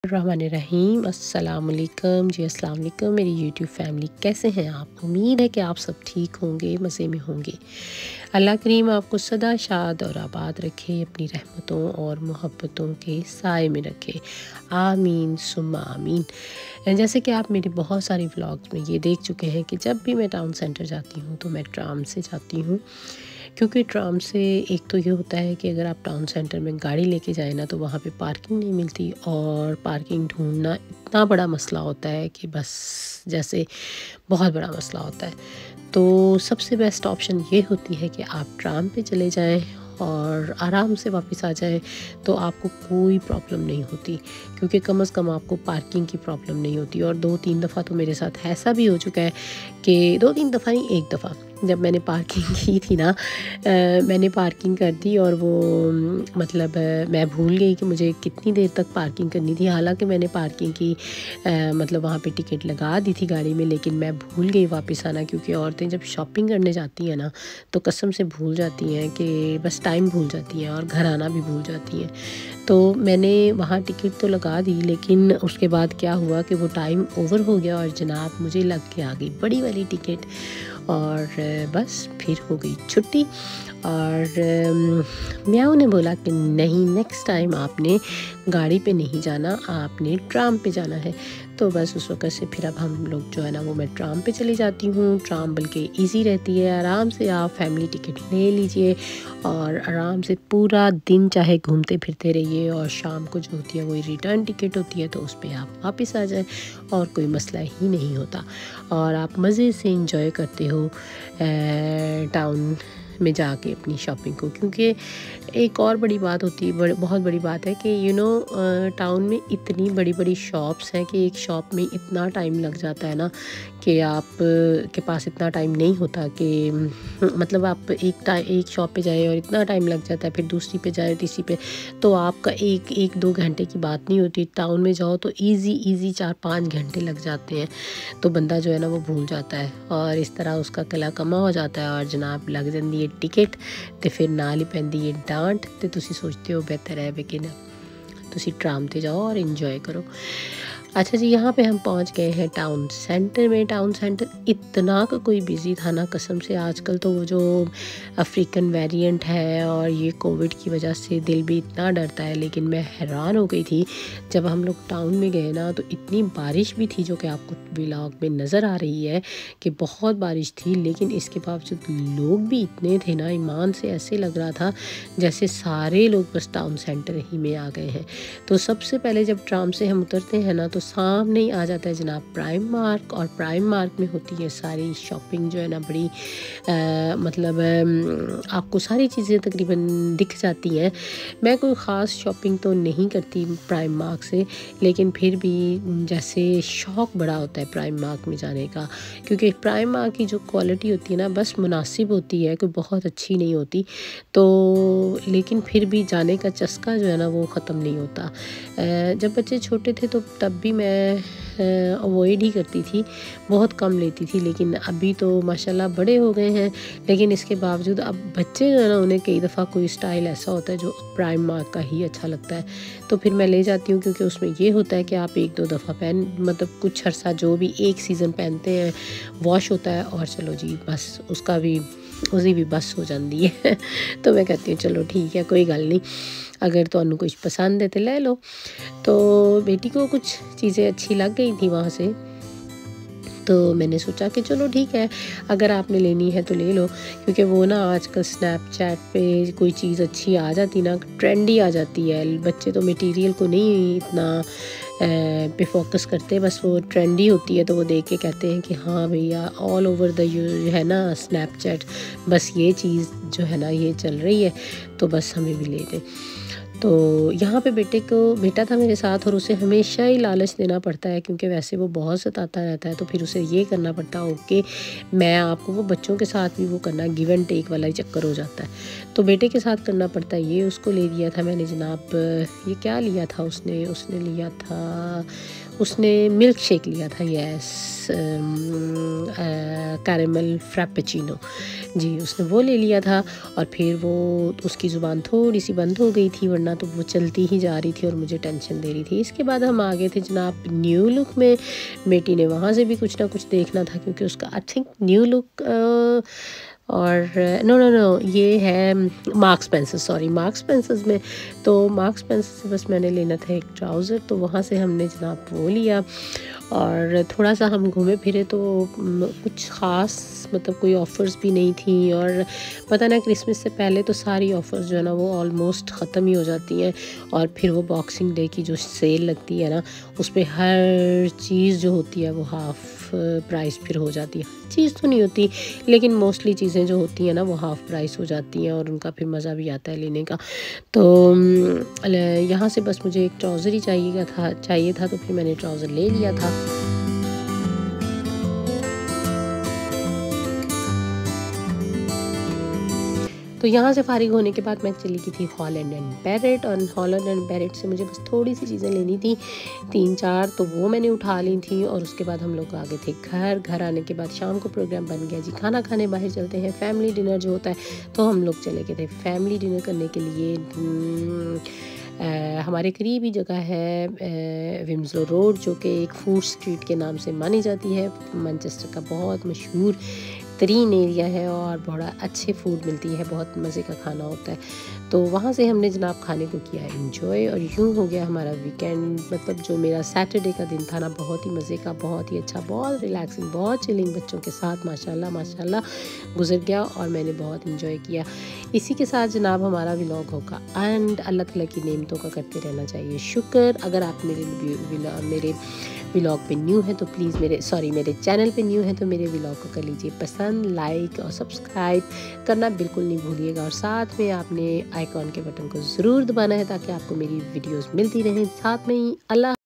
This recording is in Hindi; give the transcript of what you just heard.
रहीम अस्सलाम वालेकुम जी। अस्सलाम वालेकुम मेरी यूट्यूब फैमिली, कैसे हैं आप? उम्मीद है कि आप सब ठीक होंगे, मज़े में होंगे। अल्लाह करीम आपको सदा शाद और आबाद रखे, अपनी रहमतों और मोहब्बतों के साए में रखे। आमीन सुम्मा आमीन। जैसे कि आप मेरे बहुत सारे व्लॉग्स में ये देख चुके हैं कि जब भी मैं टाउन सेंटर जाती हूँ तो मैं ट्राम से जाती हूँ, क्योंकि ट्राम से एक तो ये होता है कि अगर आप टाउन सेंटर में गाड़ी लेके जाए ना तो वहाँ पे पार्किंग नहीं मिलती, और पार्किंग ढूंढना इतना बड़ा मसला होता है कि बस जैसे बहुत बड़ा मसला होता है। तो सबसे बेस्ट ऑप्शन ये होती है कि आप ट्राम पे चले जाएं और आराम से वापस आ जाएं, तो आपको कोई प्रॉब्लम नहीं होती, क्योंकि कम से कम आपको पार्किंग की प्रॉब्लम नहीं होती। और 2-3 दफ़ा तो मेरे साथ ऐसा भी हो चुका है कि 2-3 दफ़ा नहीं, एक दफ़ा जब मैंने पार्किंग की थी ना, मैंने पार्किंग कर दी और वो मतलब मैं भूल गई कि मुझे कितनी देर तक पार्किंग करनी थी। हालांकि मैंने पार्किंग की मतलब वहाँ पे टिकट लगा दी थी गाड़ी में, लेकिन मैं भूल गई वापस आना, क्योंकि औरतें जब शॉपिंग करने जाती हैं ना तो कसम से भूल जाती हैं कि बस टाइम भूल जाती हैं और घर आना भी भूल जाती हैं। तो मैंने वहाँ टिकट तो लगा दी, लेकिन उसके बाद क्या हुआ कि वो टाइम ओवर हो गया और जनाब मुझे लग के आ गई बड़ी वाली टिकट, और बस फिर हो गई छुट्टी। और म्याऊ ने बोला कि नहीं, नेक्स्ट टाइम आपने गाड़ी पे नहीं जाना, आपने ट्राम पे जाना है। तो बस उस वक़्त से फिर अब हम लोग जो है ना वो मैं ट्राम पे चली जाती हूँ। ट्राम बल्कि इजी रहती है, आराम से आप फैमिली टिकट ले लीजिए और आराम से पूरा दिन चाहे घूमते फिरते रहिए, और शाम को जो होती है वही रिटर्न टिकट होती है, तो उस पर आप वापस आ जाएं और कोई मसला ही नहीं होता, और आप मज़े से इंजॉय करते हो टाउन में जाके अपनी शॉपिंग को। क्योंकि एक और बड़ी बात होती है, बहुत बड़ी बात है कि टाउन में इतनी बड़ी बड़ी शॉप्स हैं कि एक शॉप में इतना टाइम लग जाता है ना कि आप के पास इतना टाइम नहीं होता कि मतलब आप एक शॉप पे जाए और इतना टाइम लग जाता है, फिर दूसरी पे जाए, तीसरी पे, तो आपका एक 2 घंटे की बात नहीं होती। टाउन में जाओ तो इजी 4-5 घंटे लग जाते हैं, तो बंदा जो है ना वो भूल जाता है और इस तरह उसका कला कमा हो जाता है, और जनाब लग जाती है टिकट तो फिर नाल ही पैंदी है डांट, तो तुसी सोचते हो बेहतर है वे कि ना तुसी ट्राम ते जाओ और इंजॉय करो। अच्छा जी, यहाँ पे हम पहुँच गए हैं टाउन सेंटर में। टाउन सेंटर इतना का कोई बिज़ी था ना, कसम से। आजकल तो वो जो अफ्रीकन वेरिएंट है और ये कोविड की वजह से दिल भी इतना डरता है, लेकिन मैं हैरान हो गई थी जब हम लोग टाउन में गए ना, तो इतनी बारिश भी थी, जो कि आपको व्लॉग में नज़र आ रही है कि बहुत बारिश थी, लेकिन इसके बावजूद लोग भी इतने थे ना, ईमान से ऐसे लग रहा था जैसे सारे लोग बस टाउन सेंटर ही में आ गए हैं। तो सबसे पहले जब ट्राम से हम उतरते हैं ना, तो सामने ही आ जाता है जनाब प्राइम मार्क, और प्राइम मार्क में होती है सारी शॉपिंग जो है ना बड़ी मतलब आपको सारी चीज़ें तकरीबन दिख जाती हैं। मैं कोई ख़ास शॉपिंग तो नहीं करती प्राइम मार्क से, लेकिन फिर भी जैसे शौक़ बड़ा होता है प्राइम मार्क में जाने का, क्योंकि प्राइम मार्क की जो क्वालिटी होती है ना बस मुनासिब होती है, कोई बहुत अच्छी नहीं होती। तो लेकिन फिर भी जाने का चस्का जो है ना वो ख़त्म नहीं होता। जब बच्चे छोटे थे तो तब भी मैं अवॉइड ही करती थी, बहुत कम लेती थी, लेकिन अभी तो माशाल्लाह बड़े हो गए हैं, लेकिन इसके बावजूद अब बच्चे जो है ना उन्हें कई दफ़ा कोई स्टाइल ऐसा होता है जो प्राइम मार्क का ही अच्छा लगता है, तो फिर मैं ले जाती हूँ। क्योंकि उसमें ये होता है कि आप 1-2 दफ़ा मतलब कुछ अर्सा जो भी एक सीज़न पहनते हैं वॉश होता है, और चलो जी बस उसकी भी बस हो जाती है। तो मैं कहती हूँ चलो ठीक है, कोई गल नहीं, अगर तुहानू कुछ पसंद है तो ले लो। तो बेटी को कुछ चीज़ें अच्छी लग गई थी वहाँ से, तो मैंने सोचा कि चलो ठीक है, अगर आपने लेनी है तो ले लो। क्योंकि वो ना आजकल स्नैपचैट पे कोई चीज़ अच्छी आ जाती ना, ट्रेंडी आ जाती है, बच्चे तो मटेरियल को नहीं इतना पे फोकस करते, बस वो ट्रेंडी होती है तो वो देख के कहते हैं कि हाँ भैया ऑल ओवर द जो है ना स्नैपचैट, बस ये चीज़ जो है ना ये चल रही है, तो बस हमें भी ले दें। तो यहाँ पे बेटा था मेरे साथ, और उसे हमेशा ही लालच देना पड़ता है, क्योंकि वैसे वो बहुत सताता रहता है, तो फिर उसे ये करना पड़ता है ओके मैं आपको, वो बच्चों के साथ भी वो करना गिव एंड टेक वाला ही चक्कर हो जाता है, तो बेटे के साथ करना पड़ता है। ये उसको ले दिया था मैंने जनाब, ये क्या लिया था उसने लिया था, उसने मिल्क शेक लिया था, यस, कैरेमल फ्रैपेचिनो जी, उसने वो ले लिया था। और फिर वो उसकी ज़ुबान थोड़ी सी बंद हो गई थी, वरना तो वो चलती ही जा रही थी और मुझे टेंशन दे रही थी। इसके बाद हम आ गए थे जनाब न्यू लुक में। बेटी ने वहाँ से भी कुछ ना कुछ देखना था, क्योंकि उसका आई थिंक न्यू लुक और नो नो नो ये है marks Spencer, sorry marks Spencer's में। तो मार्क्स स्पेंसर से बस मैंने लेना था एक ट्राउज़र, तो वहाँ से हमने जनाब वो लिया। और थोड़ा सा हम घूमे फिरे तो कुछ ख़ास मतलब कोई ऑफ़र्स भी नहीं थी। और पता ना क्रिसमस से पहले तो सारी ऑफ़र्स जो है ना वो ऑलमोस्ट ख़त्म ही हो जाती हैं। और फिर वो बॉक्सिंग डे की जो सेल लगती है ना, उस पे हर चीज़ जो होती है वो हाफ़ प्राइस फिर हो जाती है। चीज़ तो नहीं होती, लेकिन मोस्टली चीज़ें जो होती हैं ना वो हाफ़ प्राइस हो जाती हैं और उनका फिर मज़ा भी आता है लेने का। तो यहाँ से बस मुझे एक ट्राउज़र ही चाहिए था, तो फिर मैंने ट्राउज़र ले लिया था। तो यहाँ से फ़ारिग होने के बाद मैं चली गई थी हॉलैंड एंड बैरेट, और हॉलैंड एंड बैरेट से मुझे बस थोड़ी सी चीज़ें लेनी थी, 3-4, तो वो मैंने उठा ली थी। और उसके बाद हम लोग आ गए थे घर आने के बाद शाम को प्रोग्राम बन गया जी, खाना खाने बाहर चलते हैं, फैमिली डिनर जो होता है। तो हम लोग चले गए थे फैमिली डिनर करने के लिए। हमारे करीब ही जगह है विम्सलो रोड, जो कि एक फूड स्ट्रीट के नाम से मानी जाती है। मैनचेस्टर का बहुत मशहूर तरीन एरिया है और बड़ा अच्छे फूड मिलती है, बहुत मज़े का खाना होता है। तो वहाँ से हमने जनाब खाने को किया एंजॉय, और यूँ हो गया हमारा वीकेंड। मतलब जो मेरा सैटरडे का दिन था ना, बहुत ही मज़े का, बहुत ही अच्छा, बहुत रिलैक्सिंग, बहुत चिलिंग बच्चों के साथ माशाल्लाह माशाल्लाह गुजर गया, और मैंने बहुत इंजॉय किया। इसी के साथ जनाब हमारा व्लॉग होगा एंड अल्लाह ताला की नेमतों का करते रहना चाहिए शुक्र। अगर आप मेरे व्लॉग पे न्यू है तो प्लीज़ मेरे चैनल पे न्यू है तो मेरे व्लॉग को कर लीजिए पसंद, लाइक और सब्सक्राइब करना बिल्कुल नहीं भूलिएगा। और साथ में आपने आइकॉन के बटन को ज़रूर दबाना है, ताकि आपको मेरी वीडियोस मिलती रहें। साथ में ही अल्लाह